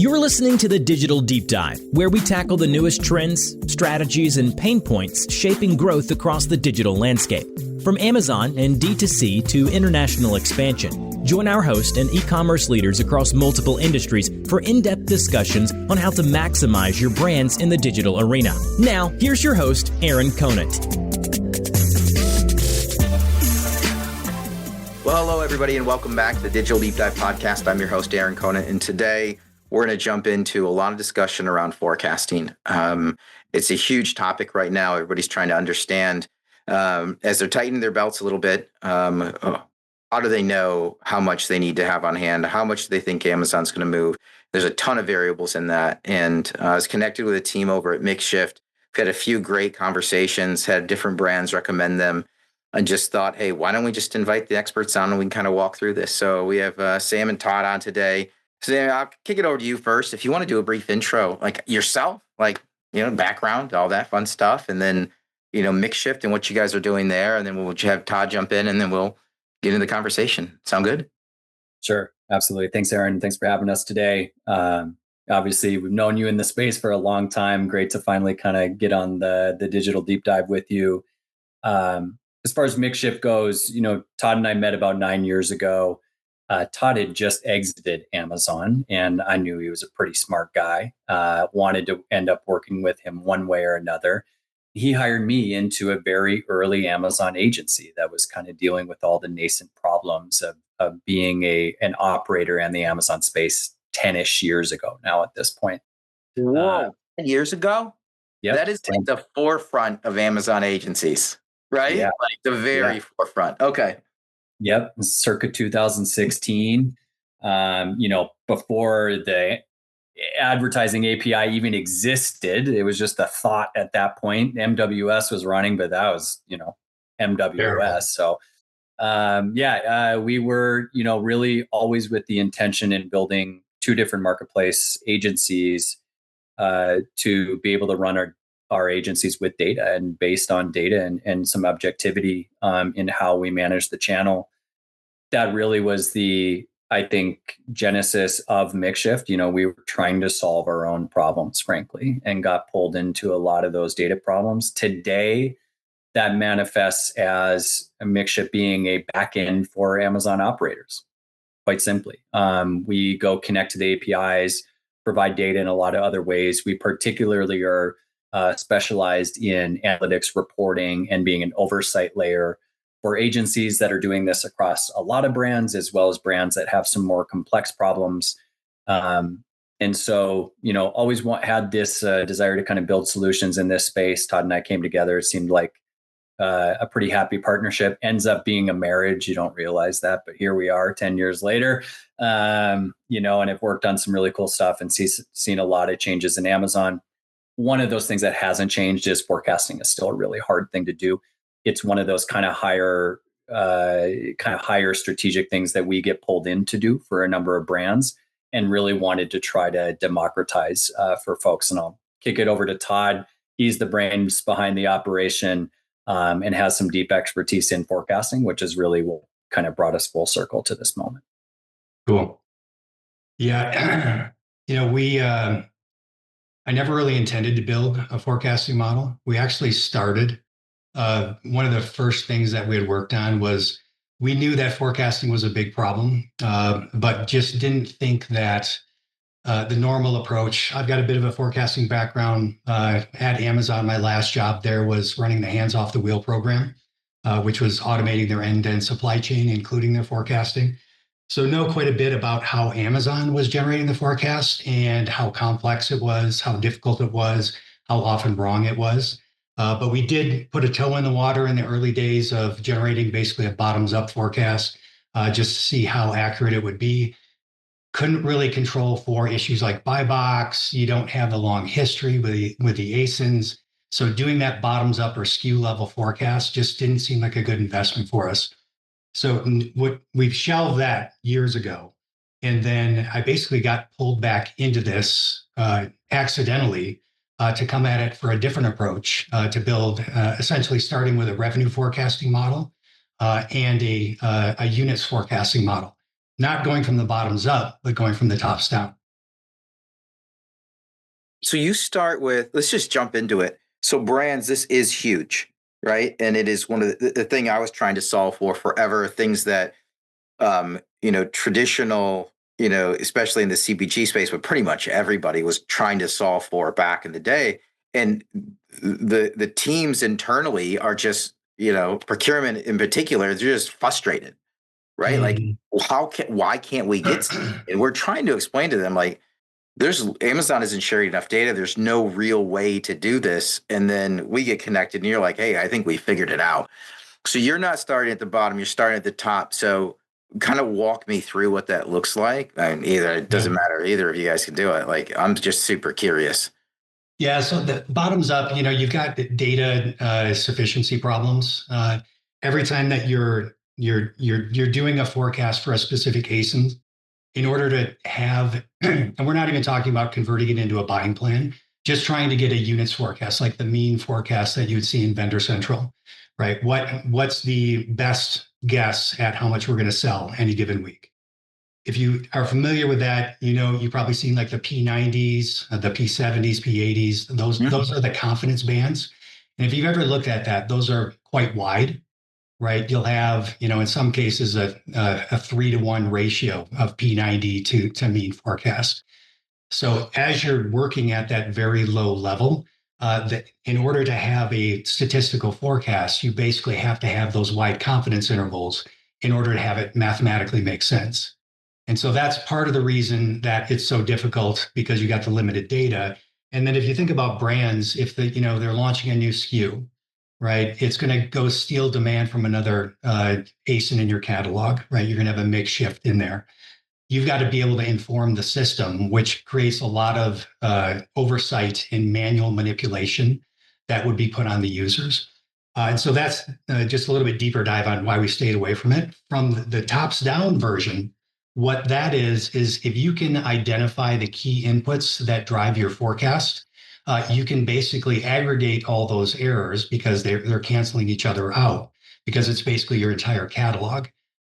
You're listening to the Digital Deep Dive, where we tackle the newest trends, strategies, and pain points shaping growth across the digital landscape. From Amazon and D2C to international expansion, join our host and e-commerce leaders across multiple industries for in-depth discussions on how to maximize your brands in the digital arena. Now, here's your host, Aaron Conant. Well, hello, everybody, and welcome back to the Digital Deep Dive podcast. I'm your host, Aaron Conant, and today we're going to jump into a lot of discussion around forecasting. It's a huge topic right now. Everybody's trying to understand as they're tightening their belts a little bit. How do they know how much they need to have on hand? How much do they think Amazon's going to move? There's a ton of variables in that. And I was connected with a team over at Makeshift. We've had a few great conversations, had different brands recommend them, and just thought, hey, why don't we just invite the experts on and we can kind of walk through this? So we have Sam and Todd on today. So I'll kick it over to you first. If you want to do a brief intro, like yourself, background, all that fun stuff, and then, Makeshift and what you guys are doing there. And then we'll have Todd jump in and then we'll get into the conversation. Sound good? Sure. Absolutely. Thanks, Aaron. Thanks for having us today. Obviously, we've known you in the space for a long time. Great to finally kind of get on the digital deep dive with you. As far as Makeshift goes, Todd and I met about 9 years ago. Todd had just exited Amazon, and I knew he was a pretty smart guy. Wanted to end up working with him one way or another. He hired me into a very early Amazon agency that was kind of dealing with all the nascent problems of being an operator in the Amazon space 10-ish years ago now at this point. Whoa, 10 years ago? Yeah, that is like the forefront of Amazon agencies, right? Yeah. Like the very forefront. Okay. Yep, circa 2016. Before the advertising API even existed, it was just a thought at that point. MWS was running, but that was, MWS. So, we were, really always with the intention in building two different marketplace agencies to be able to run our agencies with data and based on data and some objectivity in how we manage the channel. That really was the, I think, genesis of Makeshift. We were trying to solve our own problems, frankly, and got pulled into a lot of those data problems. Today, that manifests as a Makeshift being a backend for Amazon operators, quite simply. We go connect to the APIs, provide data in a lot of other ways. We particularly are specialized in analytics reporting and being an oversight layer for agencies that are doing this across a lot of brands, as well as brands that have some more complex problems. And so, always had this desire to kind of build solutions in this space. Todd and I came together. It seemed like a pretty happy partnership. Ends up being a marriage. You don't realize that, but here we are 10 years later, and have worked on some really cool stuff and seen a lot of changes in Amazon. One of those things that hasn't changed is forecasting is still a really hard thing to do. It's one of those kind of higher strategic things that we get pulled in to do for a number of brands, and really wanted to try to democratize for folks. And I'll kick it over to Todd. He's the brains behind the operation and has some deep expertise in forecasting, which is really what kind of brought us full circle to this moment. Cool. Yeah. I never really intended to build a forecasting model. We actually started. One of the first things that we had worked on was we knew that forecasting was a big problem, but just didn't think that the normal approach. I've got a bit of a forecasting background. At Amazon, my last job there was running the Hands Off the Wheel program, which was automating their end-to-end supply chain, including their forecasting. So know quite a bit about how Amazon was generating the forecast and how complex it was, how difficult it was, how often wrong it was. But we did put a toe in the water in the early days of generating basically a bottoms-up forecast, just to see how accurate it would be. Couldn't really control for issues like buy box. You don't have the long history with the ASINs. So doing that bottoms-up or SKU level forecast just didn't seem like a good investment for us. So we've shelved that years ago. And then I basically got pulled back into this accidentally to come at it for a different approach, to build essentially starting with a revenue forecasting model and a units forecasting model, not going from the bottoms up, but going from the tops down. So you start with, let's just jump into it. So brands, this is huge, right? And it is one of the thing I was trying to solve for forever, things that, traditional, especially in the CPG space, but pretty much everybody was trying to solve for back in the day. And the teams internally are just, procurement in particular, they're just frustrated, right? Like, Mhm. why can't we get, and we're trying to explain to them, like, there's Amazon isn't sharing enough data. There's no real way to do this. And then we get connected and you're like, hey, I think we figured it out. So you're not starting at the bottom, you're starting at the top. So kind of walk me through what that looks like. And either it doesn't Yeah. matter, either of you guys can do it. Like, I'm just super curious. Yeah, so the bottoms up, you've got the data sufficiency problems. Every time that you're doing a forecast for a specific ASIN, in order to have, and we're not even talking about converting it into a buying plan, just trying to get a units forecast, like the mean forecast that you would see in VanderStelt, right? What's the best guess at how much we're going to sell any given week? If you are familiar with that, you've probably seen like the P90s, the P70s, P80s. Those are the confidence bands. And if you've ever looked at that, those are quite wide, right? You'll have, in some cases, a 3-to-1 ratio of P90 to mean forecast. So as you're working at that very low level, in order to have a statistical forecast, you basically have to have those wide confidence intervals in order to have it mathematically make sense. And so that's part of the reason that it's so difficult, because you got the limited data. And then if you think about brands, if they're launching a new SKU, right, it's going to go steal demand from another ASIN in your catalog, right? You're going to have a mix shift in there. You've got to be able to inform the system, which creates a lot of oversight and manual manipulation that would be put on the users. And so that's just a little bit deeper dive on why we stayed away from it. From the tops down version, what that is if you can identify the key inputs that drive your forecast, you can basically aggregate all those errors because they're canceling each other out, because it's basically your entire catalog,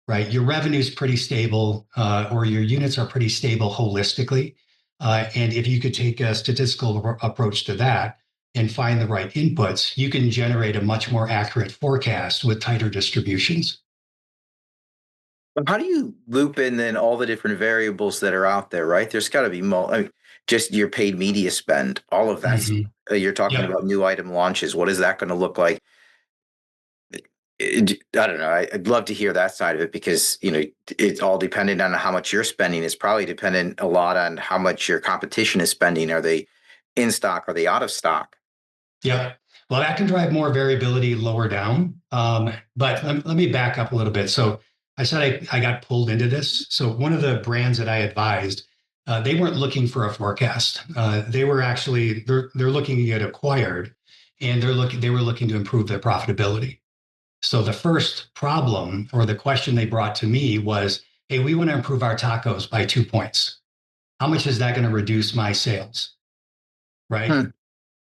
right? Your revenue is pretty stable, or your units are pretty stable holistically. And if you could take a statistical approach to that and find the right inputs, you can generate a much more accurate forecast with tighter distributions. But how do you loop in then all the different variables that are out there, right? There's got to be just your paid media spend, all of that stuff. Mhm. You're talking Yep. about new item launches. What is that going to look like? I don't know. I'd love to hear that side of it, because it's all dependent on how much you're spending. It's probably dependent a lot on how much your competition is spending. Are they in stock? Are they out of stock? Yep. Well, that can drive more variability lower down. But let me back up a little bit. So I said I got pulled into this. So one of the brands that I advised, they weren't looking for a forecast. They were actually they're looking to get acquired, and they were looking to improve their profitability. So the first problem, or the question they brought to me, was, "Hey, we want to improve our tacos by 2 points. How much is that going to reduce my sales?" Right? Hmm.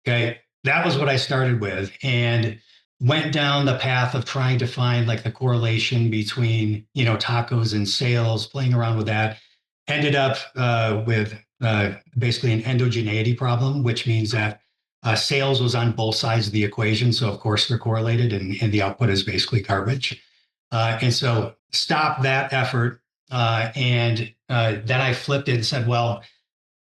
Okay. That was what I started with, and went down the path of trying to find like the correlation between, tacos and sales, playing around with that. Ended up with basically an endogeneity problem, which means that sales was on both sides of the equation. So, of course, they're correlated, and the output is basically garbage. And so, stop that effort. And then I flipped it and said, well,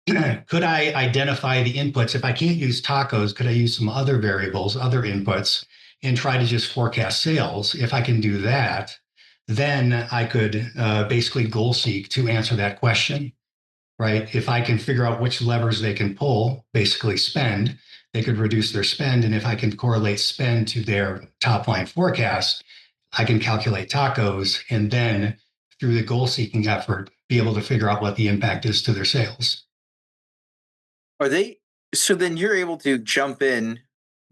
could I identify the inputs? If I can't use tacos, could I use some other variables, other inputs, and try to just forecast sales? If I can do that, then I could basically goal seek to answer that question, right? If I can figure out which levers they can pull, basically spend, they could reduce their spend. And if I can correlate spend to their top line forecast, I can calculate tacos, and then through the goal seeking effort, be able to figure out what the impact is to their sales. Are they? So then you're able to jump in.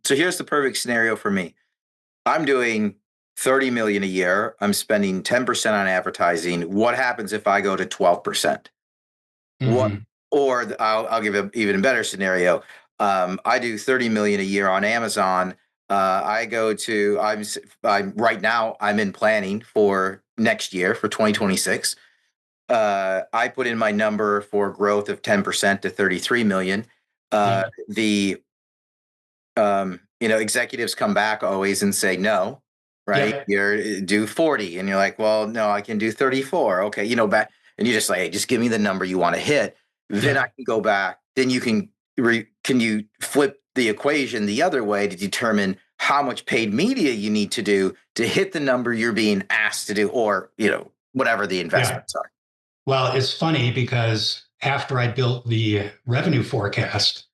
So here's the perfect scenario for me. I'm doing 30 million a year. I'm spending 10% on advertising. What happens if I go to 12%? What, Mhm. or I'll give an even better scenario. I do 30 million a year on Amazon. I go to, I'm right now, I'm in planning for next year for 2026. I put in my number for growth of 10% to 33 million. The executives come back always and say no, right? Yep. You're do 40, and you're like, well, no, I can do 34. Okay, back, and you're just like, hey, just give me the number you want to hit. Then I can go back. Then you can you flip the equation the other way to determine how much paid media you need to do to hit the number you're being asked to do, or whatever the investments are. Well, it's funny because after I built the revenue forecast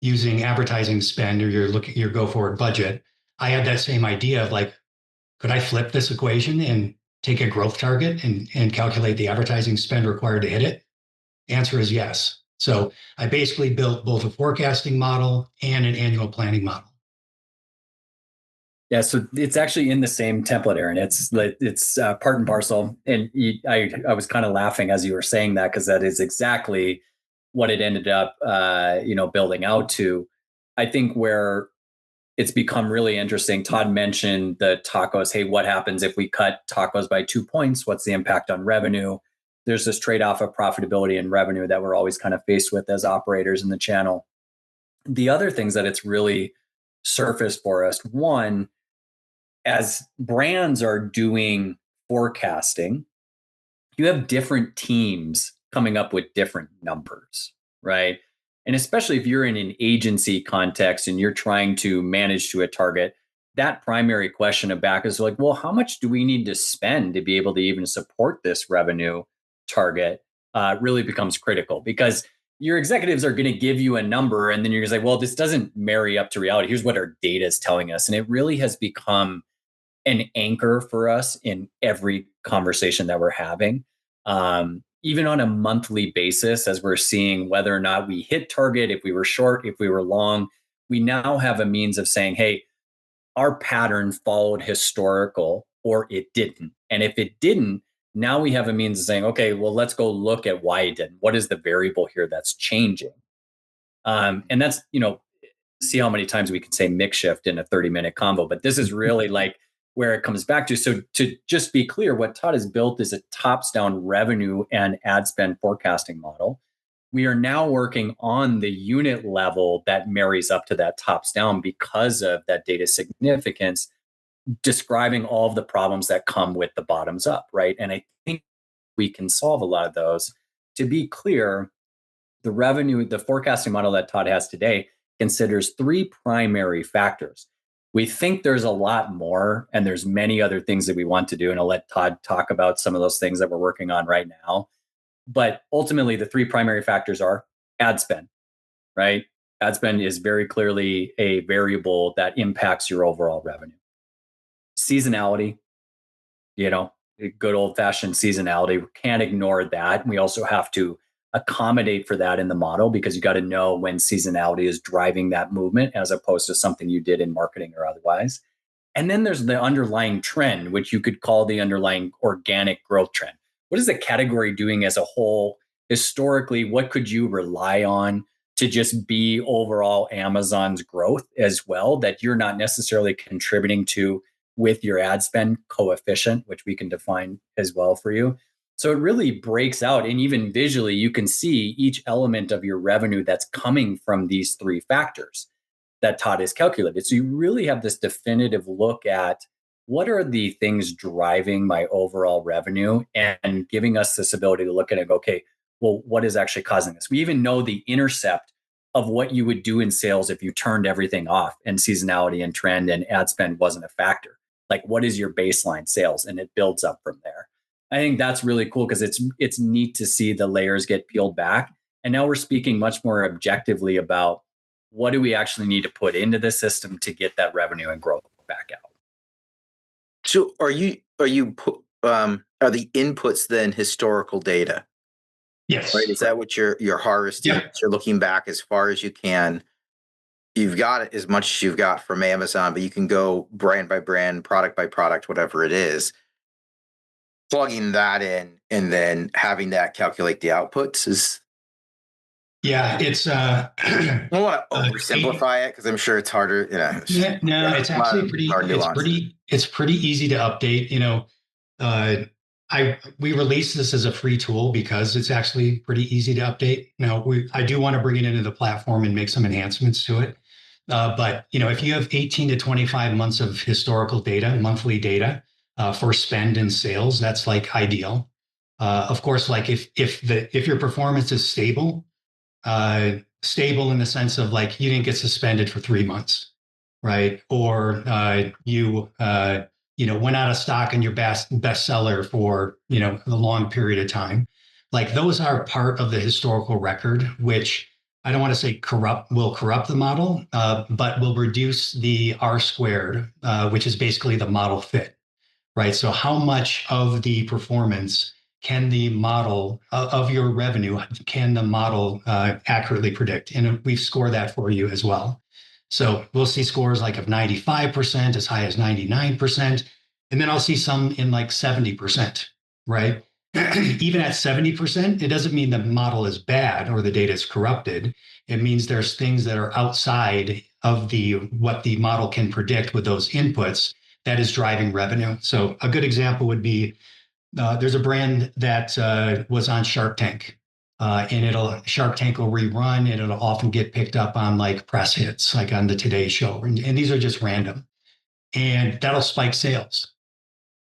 using advertising spend or your go forward budget, I had that same idea of like, could I flip this equation and take a growth target and calculate the advertising spend required to hit it? Answer is yes. So I basically built both a forecasting model and an annual planning model. Yeah, so it's actually in the same template, Aaron. It's part and parcel. And I was kind of laughing as you were saying that, because that is exactly what it ended up, building out to. I think where it's become really interesting. Todd mentioned the tacos. Hey, what happens if we cut tacos by 2 points? What's the impact on revenue? There's this trade-off of profitability and revenue that we're always kind of faced with as operators in the channel. The other things that it's really surfaced for us, one, as brands are doing forecasting, you have different teams coming up with different numbers, right? And especially if you're in an agency context and you're trying to manage to a target, that primary question of back is like, well, how much do we need to spend to be able to even support this revenue target really becomes critical, because your executives are going to give you a number and then you're going to say, well, this doesn't marry up to reality. Here's what our data is telling us. And it really has become an anchor for us in every conversation that we're having. Even on a monthly basis, as we're seeing whether or not we hit target, if we were short, if we were long, we now have a means of saying, hey, our pattern followed historical or it didn't. And if it didn't, now we have a means of saying, okay, well, let's go look at why it didn't. What is the variable here that's changing? And that's, see how many times we can say mix shift in a 30-minute convo, but this is really like where it comes back to. So to just be clear, what Todd has built is a tops down revenue and ad spend forecasting model. We are now working on the unit level that marries up to that tops down because of that data significance, describing all of the problems that come with the bottoms up, right? And I think we can solve a lot of those. To be clear, the forecasting model that Todd has today considers three primary factors. We think there's a lot more, and there's many other things that we want to do. And I'll let Todd talk about some of those things that we're working on right now. But ultimately, the three primary factors are ad spend, right? Ad spend is very clearly a variable that impacts your overall revenue. Seasonality, good old fashioned seasonality. We can't ignore that. We also have to accommodate for that in the model, because you got to know when seasonality is driving that movement as opposed to something you did in marketing or otherwise. And then there's the underlying trend, which you could call the underlying organic growth trend. What is the category doing as a whole? Historically, what could you rely on to just be overall Amazon's growth as well, that you're not necessarily contributing to with your ad spend coefficient, which we can define as well for you. So it really breaks out, and even visually, you can see each element of your revenue that's coming from these three factors that Todd has calculated. So you really have this definitive look at what are the things driving my overall revenue, and giving us this ability to look at it and go, okay, well, what is actually causing this? We even know the intercept of what you would do in sales if you turned everything off and seasonality and trend and ad spend wasn't a factor. Like, what is your baseline sales? And it builds up from there. I think that's really cool, because it's neat to see the layers get peeled back. And now we're speaking much more objectively about what do we actually need to put into the system to get that revenue and growth back out. So are the inputs then historical data? Yes. Right. Is that what you're harvesting? Yeah. You're looking back as far as you can. You've got it as much as you've got from Amazon, but you can go brand by brand, product by product, whatever it is, plugging that in and then having that calculate the outputs is. Yeah, it's. I don't want to oversimplify it, because I'm sure it's harder. No, it's actually pretty. It's pretty easy to update. We released this as a free tool because it's actually pretty easy to update. Now, I do want to bring it into the platform and make some enhancements to it. But if you have 18 to 25 months of historical data, monthly data for spend and sales, that's like ideal. Of course, like if your performance is stable, stable in the sense of like you didn't get suspended for 3 months, right? Or you went out of stock in your bestseller for a long period of time. Like those are part of the historical record, which I don't want to say will corrupt the model, but will reduce the R squared, which is basically the model fit, right? So how much of the performance can the model of your revenue can the model accurately predict? And we've scored that for you as well. So we'll see scores like of 95%, as high as 99%. And then I'll see some in like 70%, right? Even at 70%, it doesn't mean the model is bad or the data is corrupted. It means there's things that are outside of what the model can predict with those inputs that is driving revenue. So a good example would be there's a brand that was on Shark Tank. And Shark Tank will rerun and it'll often get picked up on like press hits, like on the Today Show. And these are just random. And that'll spike sales.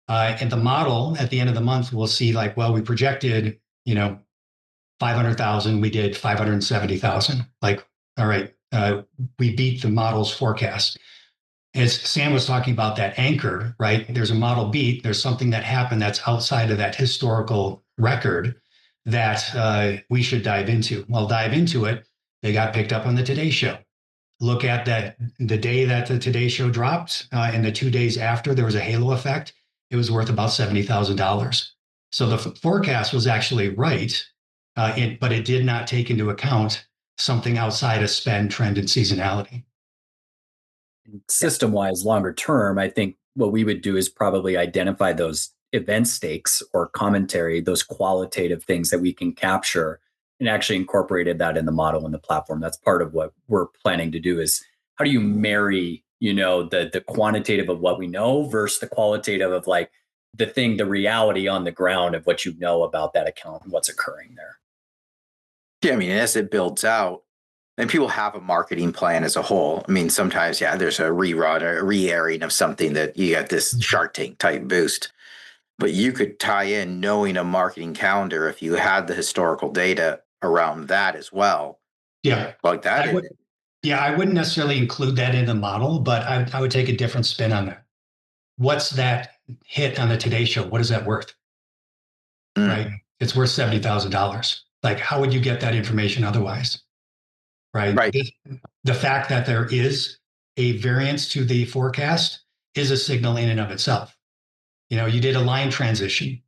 And the model at the end of the month will see like, well, we projected, 500,000, we did 570,000. Like, all right, we beat the model's forecast. As Sam was talking about that anchor, right? There's a model beat. There's something that happened that's outside of that historical record that we should dive into. Well, dive into it. They got picked up on the Today Show. Look at the day that the Today Show dropped and the 2 days after, there was a halo effect. It was worth about $70,000. So the forecast was actually right, but it did not take into account something outside of spend, trend, and seasonality. System-wise, longer term, I think what we would do is probably identify those event stakes or commentary, those qualitative things that we can capture, and actually incorporated that in the model and the platform. That's part of what we're planning to do is how do you marry, the quantitative of what we know versus the qualitative of like the reality on the ground of what you know about that account and what's occurring there. Yeah, I mean, as it builds out, and people have a marketing plan as a whole. I mean, sometimes, there's a rerun or a re-airing of something that you got this Shark Tank type boost. But you could tie in knowing a marketing calendar if you had the historical data around that as well. Yeah. Like that. I wouldn't necessarily include that in the model, but I would take a different spin on that. What's that hit on the Today Show? What is that worth? Right? It's worth $70,000. Like, how would you get that information otherwise? Right. The fact that there is a variance to the forecast is a signal in and of itself. You did a line transition,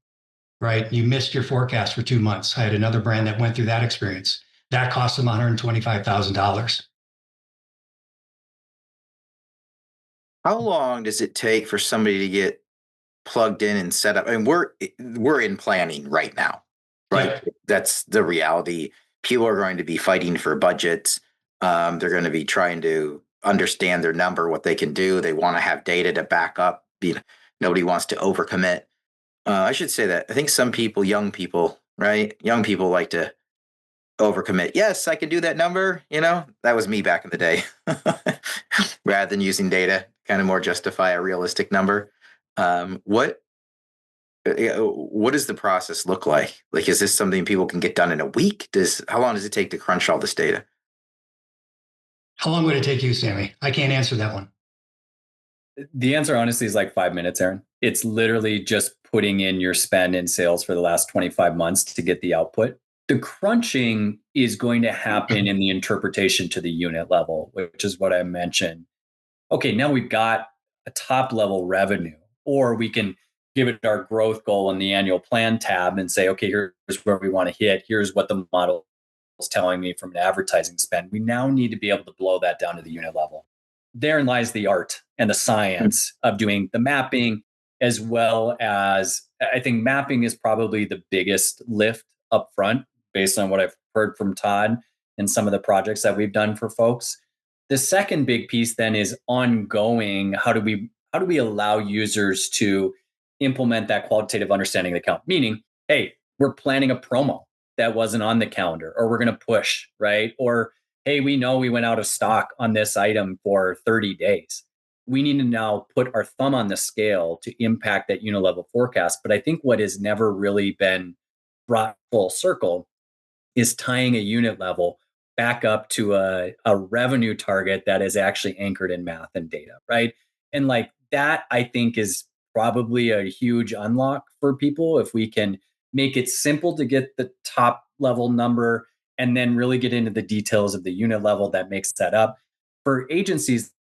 right? You missed your forecast for 2 months. I had another brand that went through that experience. That cost them $125,000. How long does it take for somebody to get plugged in and set up? I mean, we're in planning right now, right? Yeah. That's the reality. People are going to be fighting for budgets. They're going to be trying to understand their number, what they can do. They want to have data to back up. Nobody wants to overcommit. I should say that I think some people, young people, right? Young people like to overcommit. Yes, I can do that number. That was me back in the day. Rather than using data, kind of more justify a realistic number. What does the process look like? Like, is this something people can get done in a week? How long does it take to crunch all this data? How long would it take you, Sammy? I can't answer that one. The answer, honestly, is like 5 minutes, Aaron. It's literally just putting in your spend and sales for the last 25 months to get the output. The crunching is going to happen in the interpretation to the unit level, which is what I mentioned. Okay, now we've got a top level revenue, or we can give it our growth goal in the annual plan tab and say, okay, here's where we want to hit. Here's what the model is telling me from an advertising spend. We now need to be able to blow that down to the unit level. Therein lies the art and the science of doing the mapping, as well as I think mapping is probably the biggest lift up front based on what I've heard from Todd and some of the projects that we've done for folks. The second big piece then is ongoing. How do we allow users to implement that qualitative understanding of the account. Meaning, hey, we're planning a promo that wasn't on the calendar, or we're going to push, right? Or, hey, we know we went out of stock on this item for 30 days. We need to now put our thumb on the scale to impact that unit level forecast. But I think what has never really been brought full circle is tying a unit level back up to a revenue target that is actually anchored in math and data, right? And like that, I think is probably a huge unlock for people if we can make it simple to get the top level number and then really get into the details of the unit level that makes that up. For agencies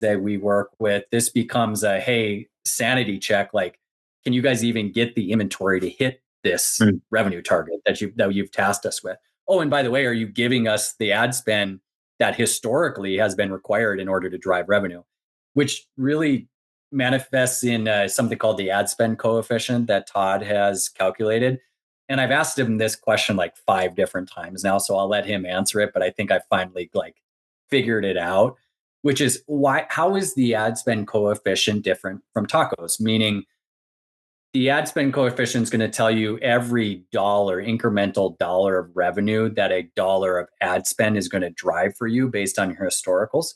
that we work with, this becomes a, hey, sanity check. Like, can you guys even get the inventory to hit this revenue target that you've tasked us with? Oh, and by the way, are you giving us the ad spend that historically has been required in order to drive revenue, which really manifests in something called the ad spend coefficient that Todd has calculated. And I've asked him this question like 5 different times now, so I'll let him answer it. But I think I finally like figured it out, which is how is the ad spend coefficient different from tacos? Meaning the ad spend coefficient is going to tell you every incremental dollar of revenue that a dollar of ad spend is going to drive for you based on your historicals.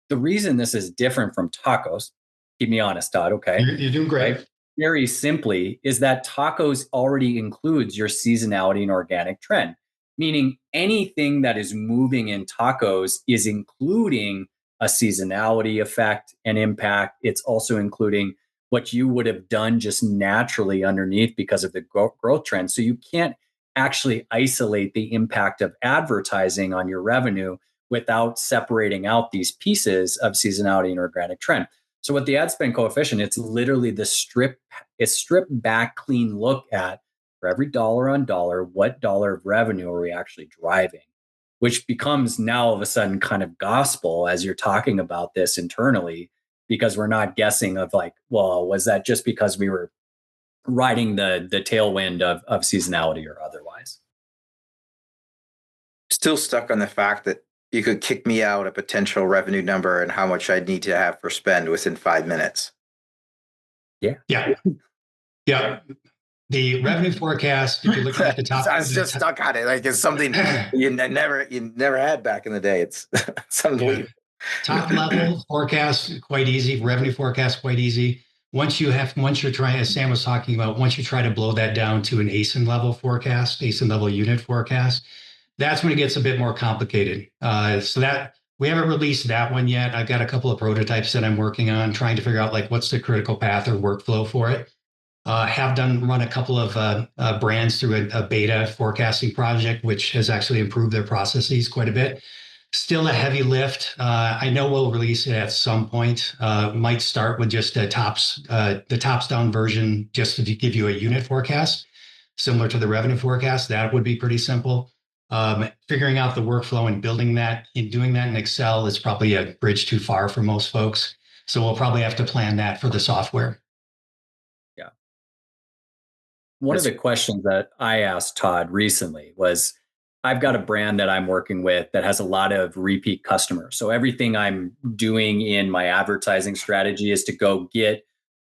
The reason this is different from tacos, keep me honest, Todd, okay? You're doing great. Right? Very simply, is that tacos already includes your seasonality and organic trend, meaning anything that is moving in tacos is including a seasonality effect and impact. It's also including what you would have done just naturally underneath because of the growth trend. So you can't actually isolate the impact of advertising on your revenue without separating out these pieces of seasonality and organic trend. So with the ad spend coefficient, it's literally the stripped back, clean look at for every dollar on dollar, what dollar of revenue are we actually driving, which becomes now all of a sudden kind of gospel as you're talking about this internally, because we're not guessing of like, well, was that just because we were riding the tailwind of seasonality or otherwise? Still stuck on the fact that you could kick me out a potential revenue number and how much I'd need to have for spend within 5 minutes. Yeah. The revenue forecast, if you're looking at the top. I was just stuck on it. Like it's something you never had back in the day. It's unbelievable. Top level forecast, quite easy. Revenue forecast, quite easy. Once you're trying, as Sam was talking about, once you try to blow that down to an ASIN level forecast, ASIN level unit forecast, that's when it gets a bit more complicated. So that we haven't released that one yet. I've got a couple of prototypes that I'm working on, trying to figure out like what's the critical path or workflow for it. Have run a couple of brands through a beta forecasting project, which has actually improved their processes quite a bit. Still a heavy lift. I know we'll release it at some point. Might start with just the tops down version, just to give you a unit forecast, similar to the revenue forecast. That would be pretty simple. Figuring out the workflow and doing that in Excel is probably a bridge too far for most folks. So we'll probably have to plan that for the software. Yeah. One of the questions that I asked Todd recently was, I've got a brand that I'm working with that has a lot of repeat customers. So everything I'm doing in my advertising strategy is to go get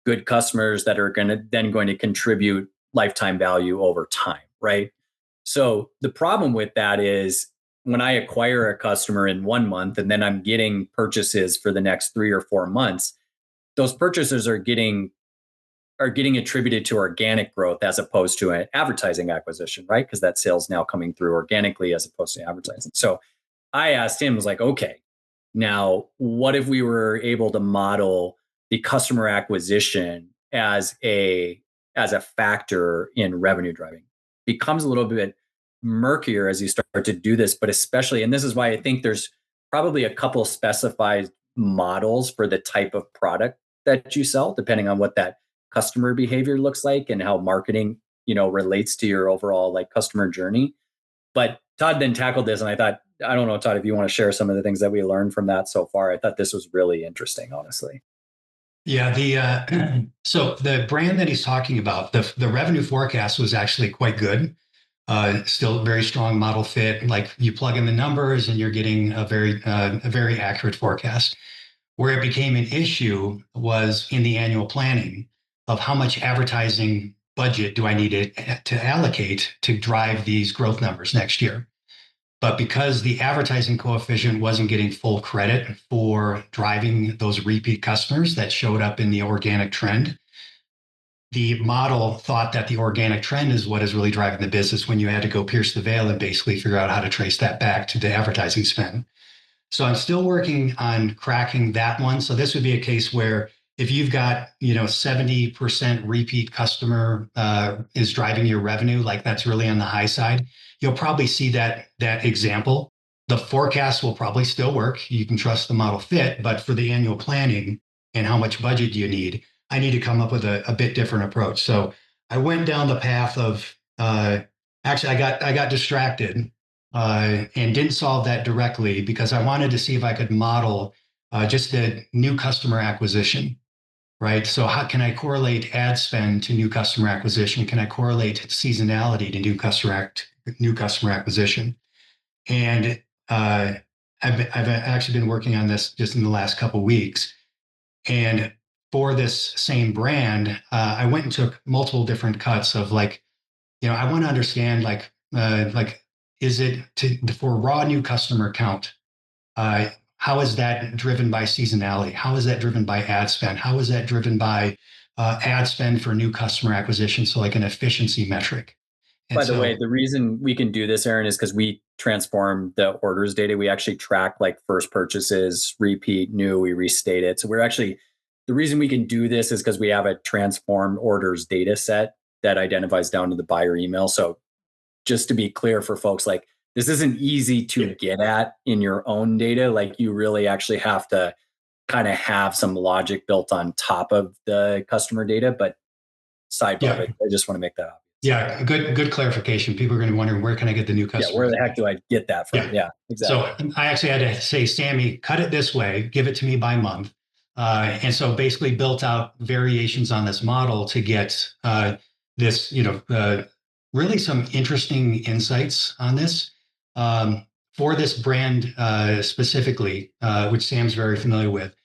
good customers that are going to contribute lifetime value over time, right? So the problem with that is when I acquire a customer in 1 month and then I'm getting purchases for the next 3 or 4 months, those purchases are getting attributed to organic growth as opposed to an advertising acquisition, right? Because that sale's now coming through organically as opposed to advertising. So I asked him, was like, okay, now what if we were able to model the customer acquisition as a factor in revenue driving? Becomes a little bit murkier as you start to do this, but especially, and this is why I think there's probably a couple specified models for the type of product that you sell, depending on what that customer behavior looks like and how marketing, relates to your overall like customer journey. But Todd then tackled this, and I thought, I don't know, Todd, if you want to share some of the things that we learned from that so far. I thought this was really interesting, honestly. Yeah, so the brand that he's talking about, the revenue forecast was actually quite good. Still very strong model fit. Like you plug in the numbers and you're getting a very accurate forecast. Where it became an issue was in the annual planning. of how much advertising budget do I need to allocate to drive these growth numbers next year. But because the advertising coefficient wasn't getting full credit for driving those repeat customers that showed up in the organic trend, the model thought that the organic trend is what is really driving the business, when you had to go pierce the veil and basically figure out how to trace that back to the advertising spend. So I'm still working on cracking that one. So this would be a case where if you've got, 70% repeat customer is driving your revenue, like that's really on the high side, you'll probably see that example. The forecast will probably still work. You can trust the model fit, but for the annual planning and how much budget do you need, I need to come up with a bit different approach. So I went down the path of actually I got distracted and didn't solve that directly because I wanted to see if I could model just the new customer acquisition, right? So how can I correlate ad spend to new customer acquisition? Can I correlate seasonality to new customer acquisition? And I've actually been working on this just in the last couple of weeks. And for this same brand, I went and took multiple different cuts of I want to understand is it for raw new customer count? How is that driven by seasonality? How is that driven by ad spend? How is that driven by ad spend for new customer acquisition? So like an efficiency metric. And by the way, the reason we can do this, Aaron, is because we transform the orders data. We actually track like first purchases, repeat, new, we restate it. So the reason we can do this is because we have a transformed orders data set that identifies down to the buyer email. So just to be clear for folks, like this isn't easy to get at in your own data. Like you really actually have to kind of have some logic built on top of the customer data. But sidebar, I just want to make that obvious. Yeah, good clarification. People are going to be wondering, where can I get the new customer? Yeah, where the heck do I get that from? Yeah, exactly. So I actually had to say, Sammy, cut it this way, give it to me by month. And so basically built out variations on this model to get this, really some interesting insights on this. For this brand specifically, which Sam's very familiar with,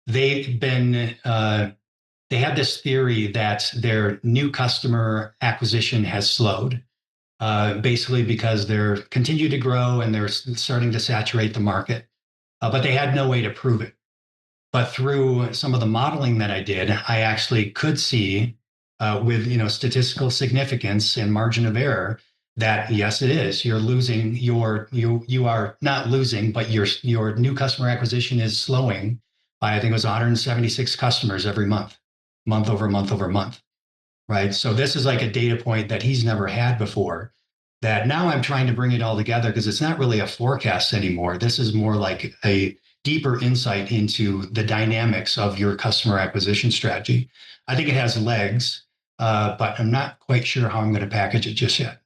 they've been they have this theory that their new customer acquisition has slowed, basically because they're continue to grow and they're starting to saturate the market, but they had no way to prove it. But through some of the modeling that I did, I actually could see with statistical significance and margin of error that yes, it is. You're losing you are not losing, but your new customer acquisition is slowing by, I think it was 176 customers every month over month, right? So this is like a data point that he's never had before, that now I'm trying to bring it all together because it's not really a forecast anymore. This is more like a deeper insight into the dynamics of your customer acquisition strategy. I think it has legs, but I'm not quite sure how I'm going to package it just yet.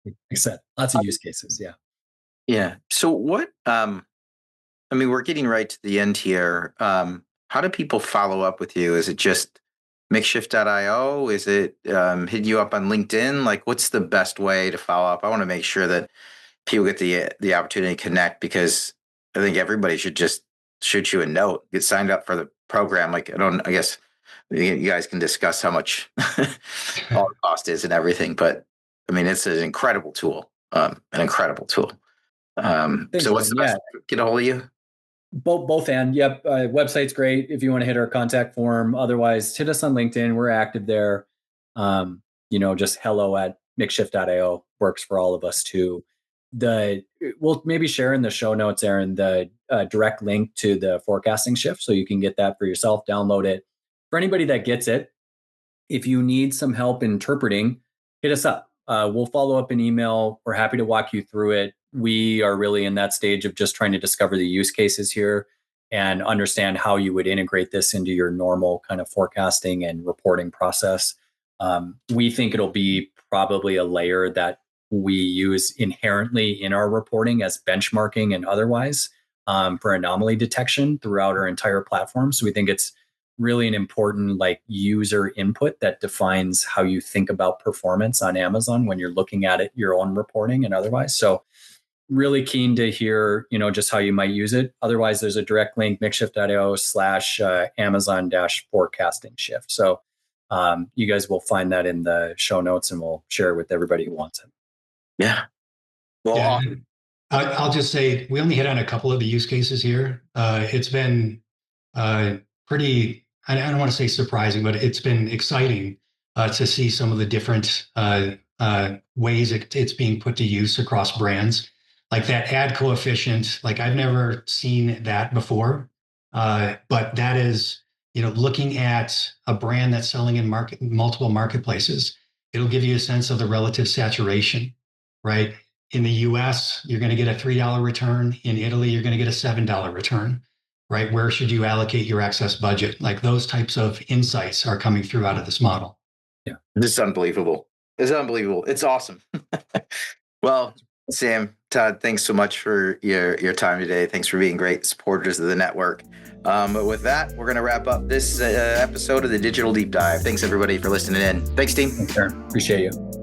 Like I said, lots of use cases. Yeah. Yeah. So what, we're getting right to the end here. How do people follow up with you? Is it just makeshift.io? Is it hit you up on LinkedIn? Like, what's the best way to follow up? I want to make sure that people get the opportunity to connect, because I think everybody should just shoot you a note, get signed up for the program. I guess you guys can discuss how much all the cost is and everything, but it's an incredible tool, So what's the best to get a hold of you? Both and yep. Website's great if you want to hit our contact form. Otherwise, hit us on LinkedIn. We're active there. Just hello@makeshift.io works for all of us too. We'll maybe share in the show notes, Aaron, the direct link to the forecasting shift, so you can get that for yourself, download it. For anybody that gets it, if you need some help interpreting, hit us up. We'll follow up an email. We're happy to walk you through it. We are really in that stage of just trying to discover the use cases here and understand how you would integrate this into your normal kind of forecasting and reporting process. We think it'll be probably a layer that we use inherently in our reporting as benchmarking and otherwise for anomaly detection throughout our entire platform. So we think it's really an important user input that defines how you think about performance on Amazon when you're looking at it, your own reporting and otherwise. So really keen to hear, just how you might use it. Otherwise, there's a direct link, makeshift.io/Amazon-forecasting shift. So You guys will find that in the show notes, and we'll share it with everybody who wants it. Yeah. Well, yeah. I'll just say we only hit on a couple of the use cases here. It's been pretty, I don't want to say surprising, but it's been exciting to see some of the different ways it's being put to use across brands. Like that ad coefficient, like I've never seen that before. But that is, looking at a brand that's selling in multiple marketplaces, it'll give you a sense of the relative saturation, right? In the US, you're going to get a $3 return. In Italy, you're going to get a $7 return, right? Where should you allocate your excess budget? Like those types of insights are coming through out of this model. Yeah. This is unbelievable. It's unbelievable. It's awesome. Well, Sam, Todd, thanks so much for your time today. Thanks for being great supporters of the network. But with that, we're going to wrap up this episode of the Digital Deep Dive. Thanks, everybody, for listening in. Thanks, team. Thanks, Aaron. Appreciate you.